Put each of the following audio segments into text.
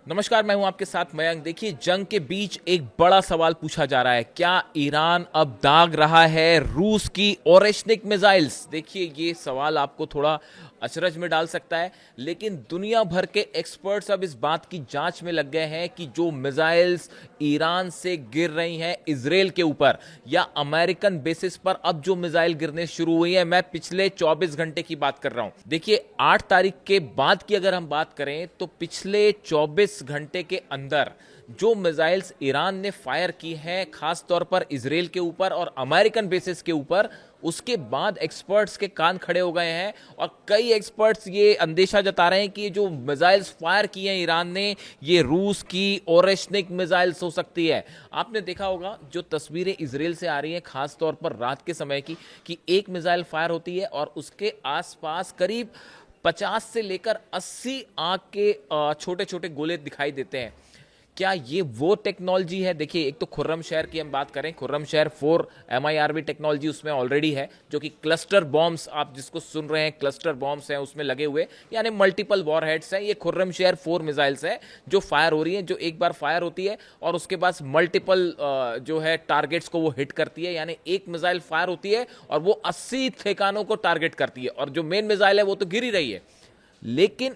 नमस्कार, मैं हूं आपके साथ मयंक। देखिए, जंग के बीच एक बड़ा सवाल पूछा जा रहा है। क्या ईरान अब दाग रहा है रूस की ओरेशनिक मिसाइल्स? देखिए, ये सवाल आपको थोड़ा अचरज में डाल सकता है, लेकिन दुनिया भर के एक्सपर्ट्स अब इस बात की जांच में लग गए हैं कि जो मिसाइल्स ईरान से गिर रही हैं इजराइल के ऊपर या अमेरिकन बेसिस पर अब जो मिसाइल गिरने शुरू हुई है, मैं पिछले 24 घंटे की बात कर रहा हूं। देखिए, 8 तारीख के बाद की अगर हम बात करें तो पिछले 24 घंटे के अंदर जो मिसाइल्स ईरान ने फायर की हैं, खास तौर पर इजराइल के ऊपर और अमेरिकन बेसिस के ऊपर, उसके बाद एक्सपर्ट्स के कान खड़े हो गए हैं और कई एक्सपर्ट्स ये अंदेशा जता रहे हैं कि जो मिसाइल्स फायर की हैं ईरान ने, ये रूस की ओरेशनिक मिसाइल्स हो सकती है। आपने देखा होगा जो तस्वीरें इजराइल से आ रही हैं, खास तौर पर रात के समय की, कि एक मिसाइल फायर होती है और उसके आसपास करीब 50 से लेकर 80 आंख के छोटे छोटे गोले दिखाई देते हैं। क्या ये वो टेक्नोलॉजी है? देखिए, एक तो खुर्रम शहर की हम बात करें, खुर्रम शहर 4 MIRV टेक्नोलॉजी उसमें ऑलरेडी है, जो कि क्लस्टर बॉम्ब्स, आप जिसको सुन रहे हैं क्लस्टर बॉम्ब्स हैं उसमें लगे हुए, यानी मल्टीपल वॉर हेड्स हैं। ये खुर्रम शहर 4 मिसाइल्स हैं जो फायर हो रही हैं, जो एक बार फायर होती है और उसके बाद मल्टीपल जो है टारगेट्स को वो हिट करती है। यानी एक मिसाइल फायर होती है और वो 80 ठिकानों को टारगेट करती है, और जो मेन मिसाइल है वो तो गिर ही रही है। लेकिन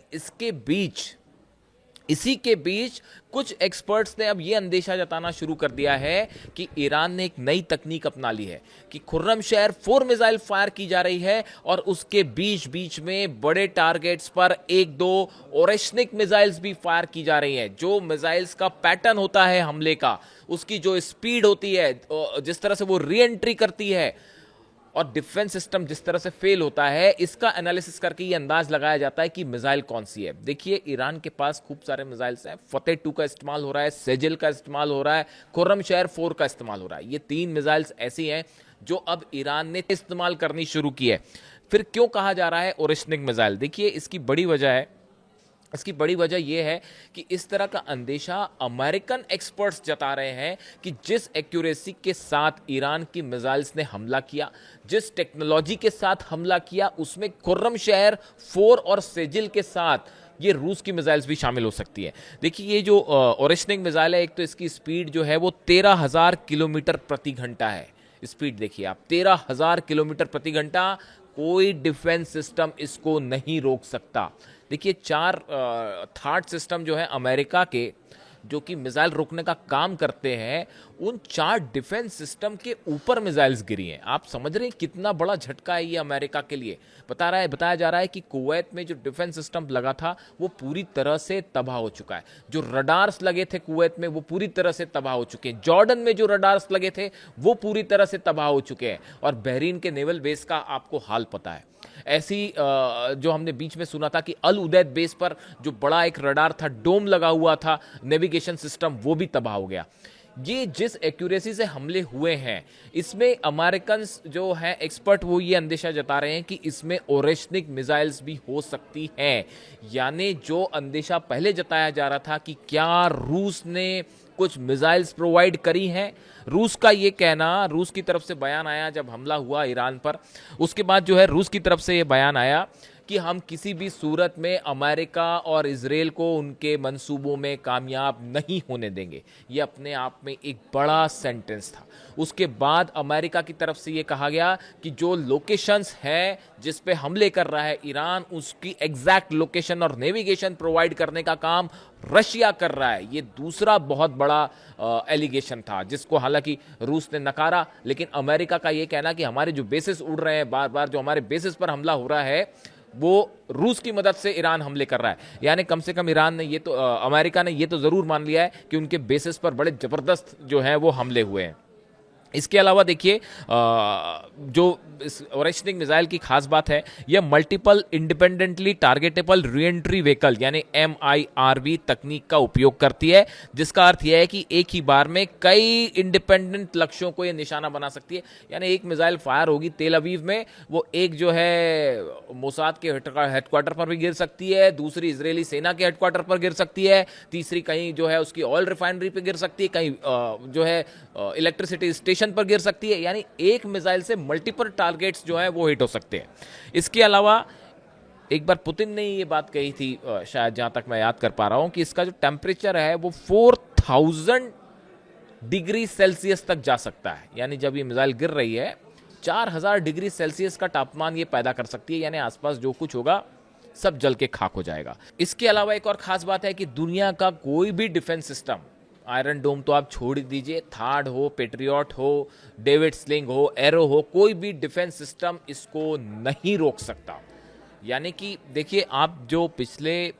इसी के बीच कुछ एक्सपर्ट्स ने अब यह अंदेशा जताना शुरू कर दिया है कि ईरान ने एक नई तकनीक अपना ली है कि खुर्रम शहर 4 मिसाइल फायर की जा रही है और उसके बीच बीच में बड़े टारगेट्स पर एक दो ओरेशनिक मिसाइल्स भी फायर की जा रही हैं। जो मिसाइल्स का पैटर्न होता है हमले का, उसकी जो स्पीड होती है, जिस तरह से वो री एंट्री करती है और डिफेंस सिस्टम जिस तरह से फेल होता है, इसका एनालिसिस करके ये अंदाज लगाया जाता है कि मिसाइल कौन सी है। देखिए, ईरान के पास खूब सारे मिसाइल्स हैं। फतेह 2 का इस्तेमाल हो रहा है, सेजिल का इस्तेमाल हो रहा है, खुर्रम शहर 4 का इस्तेमाल हो रहा है। ये 3 मिसाइल्स ऐसी हैं जो अब ईरान ने इस्तेमाल करनी शुरू की है। फिर क्यों कहा जा रहा है ओरेशनिक मिसाइल? देखिए, इसकी बड़ी वजह यह है कि इस तरह का अंदेशा अमेरिकन एक्सपर्ट्स जता रहे हैं कि जिस एक्यूरेसी के साथ ईरान की मिसाइल्स ने हमला किया, जिस टेक्नोलॉजी के साथ हमला किया, उसमें खुर्रम शहर 4 और सेजिल के साथ ये रूस की मिसाइल्स भी शामिल हो सकती है। देखिए, ये जो ओरेशनिक मिसाइल है, एक तो इसकी स्पीड जो है वो 13,000 किलोमीटर प्रति घंटा है। स्पीड देखिए आप, 13,000 किलोमीटर प्रति घंटा। कोई डिफेंस सिस्टम इसको नहीं रोक सकता। देखिए, 4 थार्ड सिस्टम जो है अमेरिका के, जो कि मिसाइल रोकने का काम करते हैं, उन 4 डिफेंस सिस्टम के ऊपर मिसाइल्स गिरी हैं। आप समझ रहे हैं कितना बड़ा झटका है ये अमेरिका के लिए। बताया जा रहा है कि कुवैत में जो डिफेंस सिस्टम लगा था वो पूरी तरह से तबाह हो चुका है। जो रडार्स लगे थे कुवैत में वो पूरी तरह से तबाह हो चुके हैं। जॉर्डन में जो रडार्स लगे थे वो पूरी तरह से तबाह हो चुके हैं। और बहरीन के नेवल बेस का आपको हाल पता है। ऐसी जो हमने बीच में सुना था कि अल उदैद बेस पर जो बड़ा एक रडार था, डोम लगा हुआ था, नेविगेशन सिस्टम, वो भी तबाह हो गया। ये जिस एक्यूरेसी से हमले हुए हैं, इसमें अमेरिकन जो हैं एक्सपर्ट, वो ये अंदेशा जता रहे हैं कि इसमें ओरेशनिक मिसाइल्स भी हो सकती हैं। यानी जो अंदेशा पहले जताया जा रहा था कि क्या रूस ने कुछ मिसाइल्स प्रोवाइड करी हैं, रूस का ये कहना, रूस की तरफ से बयान आया जब हमला हुआ ईरान पर, उसके बाद जो है रूस की तरफ से ये बयान आया कि हम किसी भी सूरत में अमेरिका और इजराइल को उनके मंसूबों में कामयाब नहीं होने देंगे। ये अपने आप में एक बड़ा सेंटेंस था। उसके बाद अमेरिका की तरफ से ये कहा गया कि जो लोकेशंस हैं जिस पे हमले कर रहा है ईरान, उसकी एग्जैक्ट लोकेशन और नेविगेशन प्रोवाइड करने का काम रशिया कर रहा है। ये दूसरा बहुत बड़ा एलिगेशन था, जिसको हालांकि रूस ने नकारा। लेकिन अमेरिका का ये कहना कि हमारे जो बेसिस उड़ रहे हैं, बार बार जो हमारे बेसिस पर हमला हो रहा है, वो रूस की मदद से ईरान हमले कर रहा है। यानी कम से कम ईरान ने अमेरिका ने ये तो जरूर मान लिया है कि उनके बेसिस पर बड़े जबरदस्त जो है वो हमले हुए हैं। इसके अलावा देखिए, जो इस ओरेशनिक मिसाइल की खास बात है, यह multiple independently targetable re-entry vehicle यानी MIRV तकनीक का उपयोग करती है, जिसका अर्थ यह है कि एक ही बार में कई इंडिपेंडेंट लक्ष्यों को यह निशाना बना सकती है। यानी एक मिसाइल फायर होगी तेल अवीव में, वो एक जो है मोसाद के हेडक्वार्टर पर भी गिर सकती है, दूसरी इजरायली सेना के हेडक्वार्टर पर गिर सकती है, तीसरी कहीं जो है उसकी ऑयल रिफाइनरी पर गिर सकती है, कहीं जो है इलेक्ट्रिसिटी स्टेशन पर गिर सकती है। यानी एक मिसाइल से मल्टीपल टारगेट्स जो है वो हिट हो सकते हैं। इसके अलावा एक बार पुतिन ने ये बात कही थी, शायद जहां तक मैं याद कर पा रहा हूं, कि इसका जो टेम्परेचर है वो 4000 डिग्री सेल्सियस तक जा सकता है। यानी जब ये मिसाइल गिर रही है 4000 डिग्री सेल्सियस का तापमान ये पैदा कर सकती है, यानी आसपास जो कुछ होगा सब जल के खाक हो जाएगा। इसके अलावा एक और खास बात है कि दुनिया का कोई भी डिफेंस सिस्टम, आयरन डोम तो आप छोड़ दीजिए, थार्ड हो, पेट्रियट हो, डेविड स्लिंग हो, एरो हो, कोई भी डिफेंस सिस्टम इसको नहीं रोक सकता। यानी कि देखिए, आप जो पिछले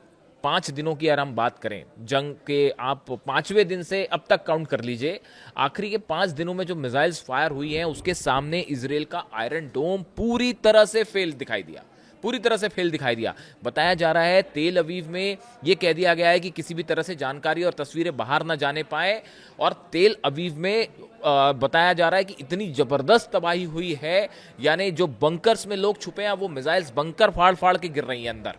5 दिनों की अगर हम बात करें जंग के, आप 5वें दिन से अब तक काउंट कर लीजिए, आखिरी के 5 दिनों में जो मिसाइल्स फायर हुई हैं उसके सामने इजराइल का आयरन डोम पूरी तरह से फेल दिखाई दिया, पूरी तरह से फेल दिखाई दिया। बताया जा रहा है तेल अवीव में यह कह दिया गया है कि किसी भी तरह से जानकारी और तस्वीरें बाहर ना जाने पाए, और तेल अवीव में बताया जा रहा है कि इतनी जबरदस्त तबाही हुई है, यानी जो बंकर्स में लोग छुपे हैं वो मिसाइल्स बंकर फाड़ फाड़ के गिर रही हैं अंदर।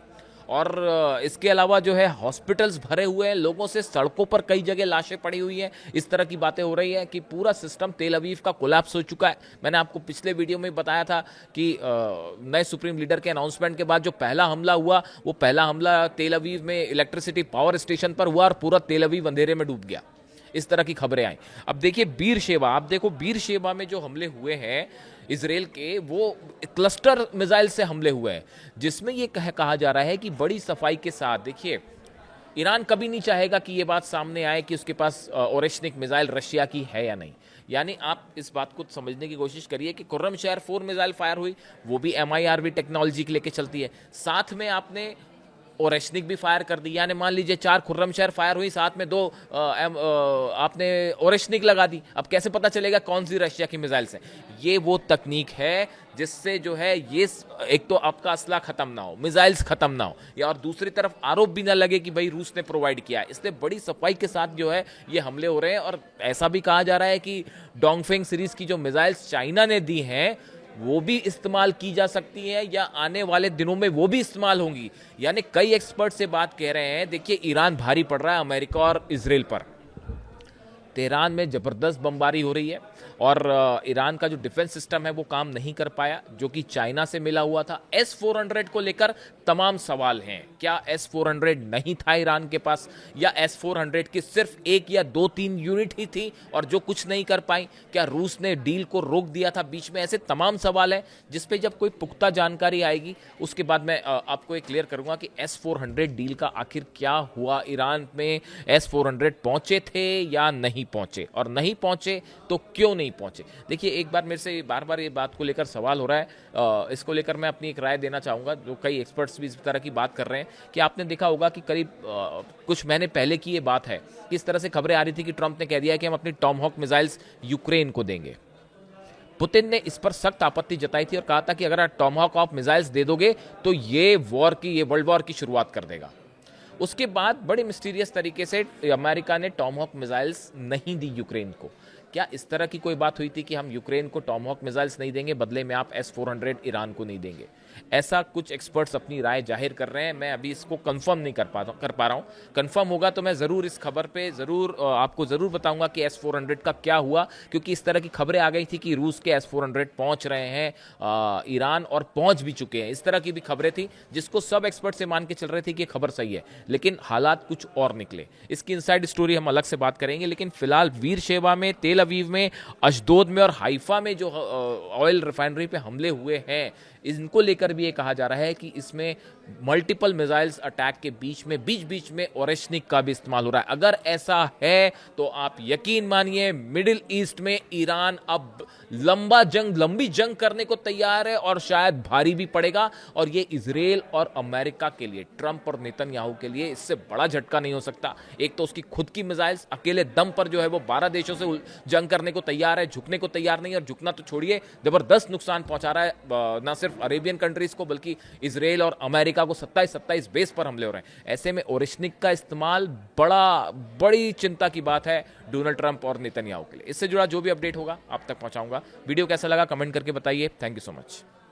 और इसके अलावा जो है हॉस्पिटल्स भरे हुए हैं लोगों से, सड़कों पर कई जगह लाशें पड़ी हुई हैं। इस तरह की बातें हो रही हैं कि पूरा सिस्टम तेल अवीव का कोलैप्स हो चुका है। मैंने आपको पिछले वीडियो में बताया था कि नए सुप्रीम लीडर के अनाउंसमेंट के बाद जो पहला हमला हुआ, वो पहला हमला तेल अवीव में इलेक्ट्रिसिटी पावर स्टेशन पर हुआ और पूरा तेल अवीव अंधेरे में डूब गया। इस तरह की खबरें आई। अब देखिए बीर शेबा, आप देखो बीर शेबा में जो हमले हुए हैं इसराइल के, वो क्लस्टर मिसाइल से हमले हुए हैं, जिसमें ये कहा जा रहा है कि बड़ी सफाई के साथ, देखिए ईरान कभी नहीं चाहेगा कि ये बात सामने आए कि उसके पास ओरेशनिक मिसाइल रशिया की है या नहीं। यानी आप इस बात को समझने की कोशिश करिए कि खुर्रम शहर 4 मिसाइल फायर हुई, वो भी MIRV टेक्नोलॉजी लेके चलती है, साथ में आपने ओरेशनिक भी फायर कर दी। यानी मान लीजिए 4 खुर्रम शहर फायर हुई, साथ में 2 आपने ओरेशनिक लगा दी। अब कैसे पता चलेगा कौन सी रशिया की मिसाइल्स हैं? ये वो तकनीक है जिससे जो है ये एक तो आपका असला खत्म ना हो, मिसाइल्स खत्म ना हो, या और दूसरी तरफ आरोप भी ना लगे कि भाई रूस ने प्रोवाइड किया है। इसलिए बड़ी सफाई के साथ जो है ये हमले हो रहे हैं। और ऐसा भी कहा जा रहा है कि डोंगफेंग सीरीज की जो मिसाइल्स चाइना ने दी हैं वो भी इस्तेमाल की जा सकती है, या आने वाले दिनों में वो भी इस्तेमाल होंगी। यानी कई एक्सपर्ट से बात कह रहे हैं, देखिए ईरान भारी पड़ रहा है अमेरिका और इजराइल पर। तेहरान में ज़बरदस्त बमबारी हो रही है और ईरान का जो डिफेंस सिस्टम है वो काम नहीं कर पाया, जो कि चाइना से मिला हुआ था। S-400 को लेकर तमाम सवाल हैं। क्या S-400 नहीं था ईरान के पास, या S-400 की सिर्फ 1 या 2-3 यूनिट ही थी और जो कुछ नहीं कर पाई? क्या रूस ने डील को रोक दिया था बीच में? ऐसे तमाम सवाल हैं जिस पे जब कोई पुख्ता जानकारी आएगी उसके बाद मैं आपको एक क्लियर करूंगा कि S-400 डील का आखिर क्या हुआ। ईरान में S-400 पहुंचे थे या नहीं पहुंचे, और नहीं पहुंचे तो क्यों नहीं पहुंचे? देखिए एक बार मेरे से बार बार ये बात को लेकर सवाल हो रहा है, इसको लेकर मैं अपनी एक राय देना चाहूँगा। जो कई एक्सपर्ट्स भी इस तरह की बात कर रहे हैं कि आपने देखा होगा कि करीब कुछ महीने पहले की ये बात है कि इस तरह से खबरें आ रही थी कि ट्रंप ने कह दिया है कि हम अपनी टॉमहॉक मिसाइल्स यूक्रेन को देंगे। पुतिन ने इस पर सख्त आपत्ति जताई थी और कहा था कि अगर आप टॉमहॉक ऑफ मिसाइल्स दे दोगे तो ये वर्ल्ड वॉर की शुरुआत कर देगा। उसके बाद बड़े मिस्टीरियस तरीके से अमेरिका ने टॉमहॉक मिसाइल्स नहीं दी यूक्रेन को। क्या इस तरह की कोई बात हुई थी कि हम यूक्रेन को टॉमहॉक मिसाइल्स नहीं देंगे, बदले में आप S-400 ईरान को नहीं देंगे? ऐसा कुछ एक्सपर्ट्स अपनी राय जाहिर कर रहे हैं। मैं अभी इसको कंफर्म नहीं कर पा रहा हूँ। कंफर्म होगा तो मैं ज़रूर इस खबर पे आपको ज़रूर बताऊंगा कि S-400 का क्या हुआ, क्योंकि इस तरह की खबरें आ गई थी कि रूस के S-400 पहुंच रहे हैं ईरान, और पहुंच भी चुके हैं। इस तरह की भी खबरें थी जिसको सब एक्सपर्ट से मान के चल रहे थे कि खबर सही है, लेकिन हालात कुछ और निकले। इसकी इनसाइड स्टोरी हम अलग से बात करेंगे, लेकिन फिलहाल वीर शेवा में, तेल अवीव में, अशदोद में और हाइफा में जो ऑयल रिफाइनरी पे हमले हुए हैं, इनको लेकर भी ये कहा जा रहा है कि इसमें मल्टीपल मिसाइल्स अटैक के बीच बीच में ओरेशनिक का भी इस्तेमाल हो रहा है। अगर ऐसा है तो आप यकीन मानिए मिडिल ईस्ट में ईरान अब लंबी जंग करने को तैयार है, और शायद भारी भी पड़ेगा। और ये इजराइल और अमेरिका के लिए, ट्रंप और नेतन्याहू के लिए इससे बड़ा झटका नहीं हो सकता। एक तो उसकी खुद की मिसाइल्स अकेले दम पर जो है वो 12 देशों से जंग करने को तैयार है, झुकने को तैयार नहीं, और झुकना तो छोड़िए जबरदस्त नुकसान पहुंचा रहा है ना सिर्फ अरेबियन कंट्रीज को बल्कि इजराइल और अमेरिका को। 27 बेस पर हमले हो रहे हैं। ऐसे में ओरेशनिक का इस्तेमाल बड़ी चिंता की बात है डोनाल्ड ट्रंप और नेतन्याहू के लिए। इससे जुड़ा जो भी अपडेट होगा आप तक पहुंचाऊंगा। वीडियो कैसा लगा कमेंट करके बताइए। Thank you so much.